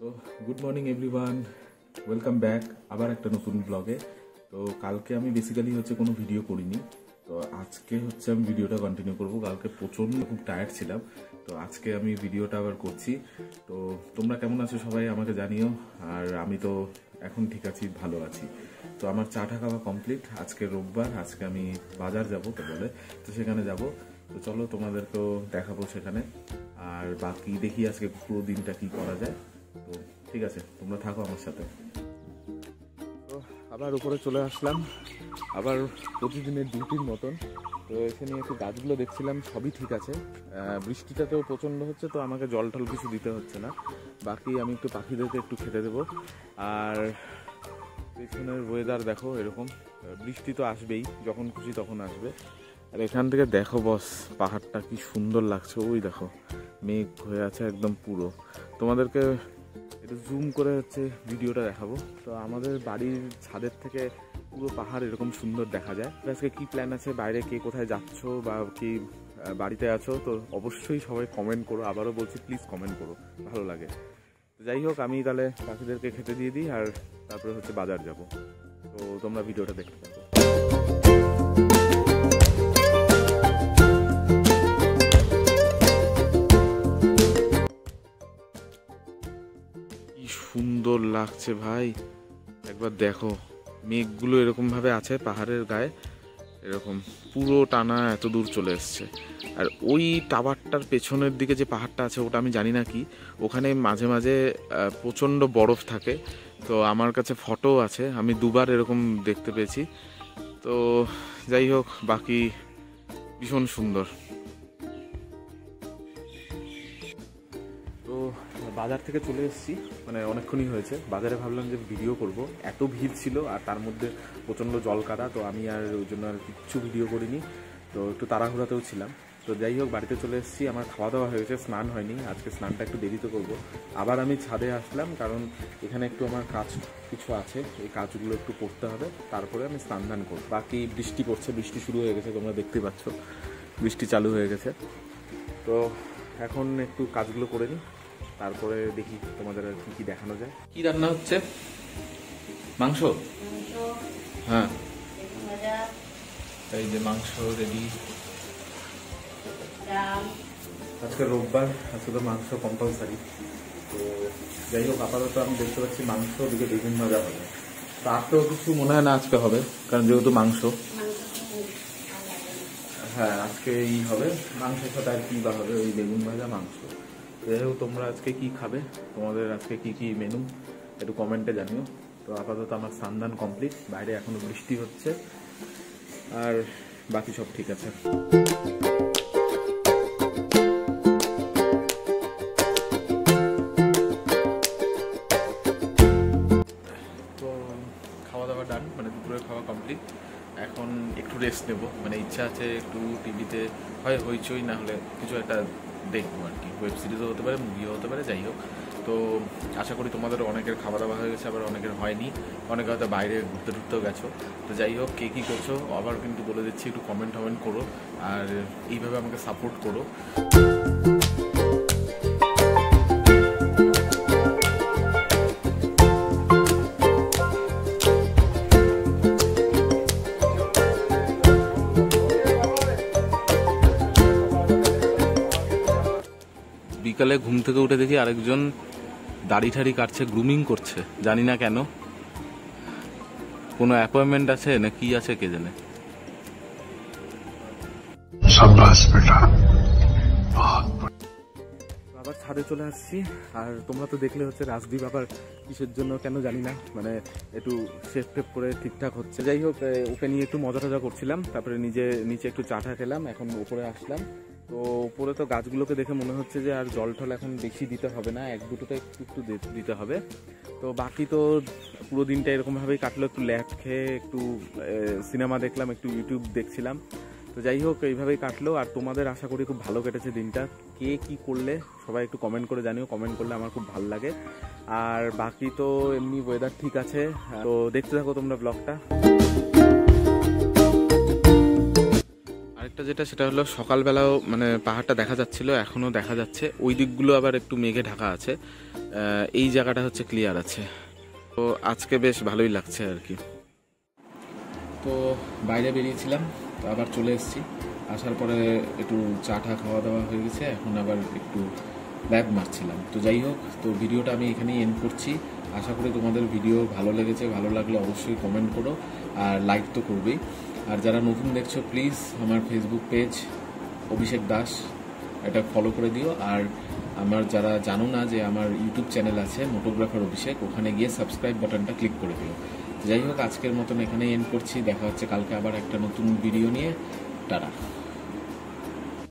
তো good morning everyone, welcome back আবার একটা নতুন ব্লগে। তো কালকে আমি বেসিক্যালি কোনো ভিডিও করিনি, তো আজকে আমি ভিডিওটা কন্টিনিউ করব। কালকে প্রচণ্ড খুব টায়ার্ড ছিলাম, তো আজকে আমি ভিডিওটা আবার করছি। তো তোমরা কেমন আছো সবাই আমাকে জানিও। আর আমি তো এখন ঠিক আছি, ভালো আছি। তো আমার চাটা খাওয়া কমপ্লিট। আজকে রোববার, আজকে আমি বাজার যাব তো বলে, তো সেখানে যাব। তো চলো তোমাদেরকেও দেখাবো সেখানে, আর বাকি দেখি আজকে পুরো দিনটা কি করা যায়। তো ঠিক আছে, তোমরা থাকো আমার সাথে। তো আবার উপরে চলে আসলাম, আবার প্রতিদিনের ডিউটির মতন। তো এখানে একটু গাছগুলো দেখছিলাম, সবই ঠিক আছে। বৃষ্টিটাতেও প্রচণ্ড হচ্ছে, তো আমাকে জল টল কিছু দিতে হচ্ছে না। বাকি আমি একটু পাখিদেরকে একটু খেতে দেবো। আর পেছনের ওয়েদার দেখো এরকম, বৃষ্টি তো আসবেই, যখন খুশি তখন আসবে। আর এখান থেকে দেখো বস, পাহাড়টা কি সুন্দর লাগছে। ওই দেখো মেঘ হয়ে আছে একদম পুরো। তোমাদেরকে একটু জুম করে ভিডিওটা দেখাবো। তো আমাদের বাড়ির ছাদের থেকে পুরো পাহাড় এরকম সুন্দর দেখা যায়। আজকে কি প্ল্যান আছে, বাইরে কে কোথায় যাচ্ছ বা কি বাড়িতে আছো, তো অবশ্যই সবাই কমেন্ট করো। আবারও বলছি, প্লিজ কমেন্ট করো, ভালো লাগে। যাই হোক, আমি তাহলে পাখিদেরকে খেতে দিয়ে দিই, আর তারপরে বাজার যাব। তো তোমরা ভিডিওটা দেখতে থাকো। কি সুন্দর লাগছে ভাই, একবার দেখো। মেঘগুলো এরকম ভাবে আছে পাহাড়ের গায়ে, এরকম পুরো টানা এত দূর চলে এসছে। আর ওই টাওয়ারটার পেছনের দিকে যে পাহাড়টা আছে, ওটা আমি জানি না কি, ওখানে মাঝে মাঝে প্রচণ্ড বরফ থাকে। তো আমার কাছে ফটো আছে, আমি দুবার এরকম দেখতে পেয়েছি। তো যাই হোক, বাকি ভীষণ সুন্দর। তো বাজার থেকে চলে এসেছি, মানে অনেকক্ষণই হয়েছে। বাজারে ভাবলাম যে ভিডিও করব, এত ভিড় ছিল আর তার মধ্যে প্রচণ্ড জল কাদা, তো আমি আর ওই জন্য আর কিচ্ছু ভিডিও করিনি। তো একটু তাড়াহুড়াতেও ছিলাম। তো যাই হোক, বাড়িতে চলে এসেছি। আমার খাওয়া দাওয়া হয়েছে, স্নান হয়নি, আজকে স্নানটা একটু দেরিতে করব। আবার আমি ছাদে আসলাম, কারণ এখানে একটু আমার কাজ কিছু আছে, এই কাজগুলো একটু করতে হবে, তারপরে আমি স্নান ধান করব। বাকি বৃষ্টি পড়ছে, বৃষ্টি শুরু হয়ে গেছে, তোমরা দেখতেই পাচ্ছ বৃষ্টি চালু হয়ে গেছে। তো এখন একটু কাজগুলো করে নিই, তারপরে দেখি তোমাদের আর কি কি দেখানো যায়। কি রান্না হচ্ছে? মাংস? হ্যাঁ, এই যে মাংস রেডি। আজকে রোববার, আজকে তো মাংস কম্পালসারি। তো যাই হোক, আপাতত আমি দেখতে পাচ্ছি মাংস, ওদিকে বেগুন ভাজা হবে। তার তো কিছু মনে হয় না আজকে হবে, কারণ যেহেতু মাংস। হ্যাঁ, আজকে এই হবে মাংসের সাথে। আর কি বা হবে, ওই বেগুন ভাজা মাংস। যাই হোক, তোমরা আজকে কি খাবে, তোমাদের আজকে কি কি মেনু একটু কমেন্টে জানিও। তো আপাতত আমার স্নান কমপ্লিট, বাইরে এখনো বৃষ্টি হচ্ছে, আর বাকি সব ঠিক আছে। তো খাওয়া দাওয়া ডান, মানে দুপুরের খাওয়া কমপ্লিট। এখন একটু রেস্ট নেব, মানে ইচ্ছা আছে একটু টিভিতে হয় হইচই, না হলে কিছু একটা দেখবো আর কি। ওয়েব সিরিজও হতে পারে, মুভিও হতে পারে, যাই হোক। তো আশা করি তোমাদের অনেকের খাওয়া দাওয়া হয়ে গেছে, আবার অনেকের হয়নি, অনেকে হয়তো বাইরে ঘুরতে টুরতেও গেছো। তো যাই হোক, কে কী করছো আবার কিন্তু বলে দিচ্ছি, একটু কমেন্ট করো, আর এইভাবে আমাকে সাপোর্ট করো। বিকালে ঘুম থেকে উঠে দেখি আরেকজন দাড়ি ঠাড়ি কাটছে, গ্রুমিং করছে, জানি না কেন, কোনো অ্যাপয়েন্টমেন্ট আছে না কি আছে কে জানে। আবার ছাদে চলে আসছি, আর তোমরা তো দেখলে রাজদীপ আবার কিসের জন্য কেন জানি না, মানে একটু শেপ টেপ করে ঠিকঠাক হচ্ছে। যাই হোক, ওকে নিয়ে একটু মজা টজা করছিলাম, তারপরে নিচে একটু চাটা খেলাম, এখন উপরে আসলাম। তো উপরে তো গাছগুলোকে দেখে মনে হচ্ছে যে আর জল টল এখন বেশি দিতে হবে না, এক দুটোতে একটু একটু দিতে হবে। তো বাকি তো পুরো দিনটা এরকমভাবেই কাটলো, একটু ল্যাপ খেয়ে একটু সিনেমা দেখলাম, একটু ইউটিউব দেখছিলাম। তো যাই হোক, এইভাবেই কাটলো। আর তোমাদের আশা করি খুব ভালো কেটেছে দিনটা। কে কি করলে সবাই একটু কমেন্ট করে জানিও, কমেন্ট করলে আমার খুব ভালো লাগে। আর বাকি তো এমনি ওয়েদার ঠিক আছে। তো দেখতে থাকো তোমরা ব্লগটা। যেটা সেটা হলো সকালবেলাও মানে পাহাড়টা দেখা যাচ্ছিল, এখনো দেখা যাচ্ছে। ওই দিকগুলো আবার একটু মেঘে ঢাকা আছে, এই জায়গাটা হচ্ছে ক্লিয়ার আছে। তো আজকে বেশ ভালোই লাগছে আর কি। তো বাইরে বেরিয়েছিলাম, তো আবার চলে এসেছি। আসার পরে একটু চা টা খাওয়া দাওয়া হয়ে গেছে, এখন আবার একটু ব্যাগ মারছিলাম। তো যাই হোক, তো ভিডিওটা আমি এখানেই এন্ড করছি। আশা করি তোমাদের ভিডিও ভালো লেগেছে। ভালো লাগলে অবশ্যই কমেন্ট করো, আর লাইক তো করবেই। আর যারা নতুন দেখছো প্লিজ আমার ফেসবুক পেজ অভিষেক দাস, এটা ফলো করে দিও। আর আমার যারা জানো না যে আমার ইউটিউব চ্যানেল আছে মোটোগ্রাফার অভিষেক, ওখানে গিয়ে সাবস্ক্রাইব বাটনটা ক্লিক করে দিও। যাই হোক, আজকের মতন এখানেই এন্ড করছি। দেখা হচ্ছে কালকে আবার একটা নতুন ভিডিও নিয়ে। টাটা।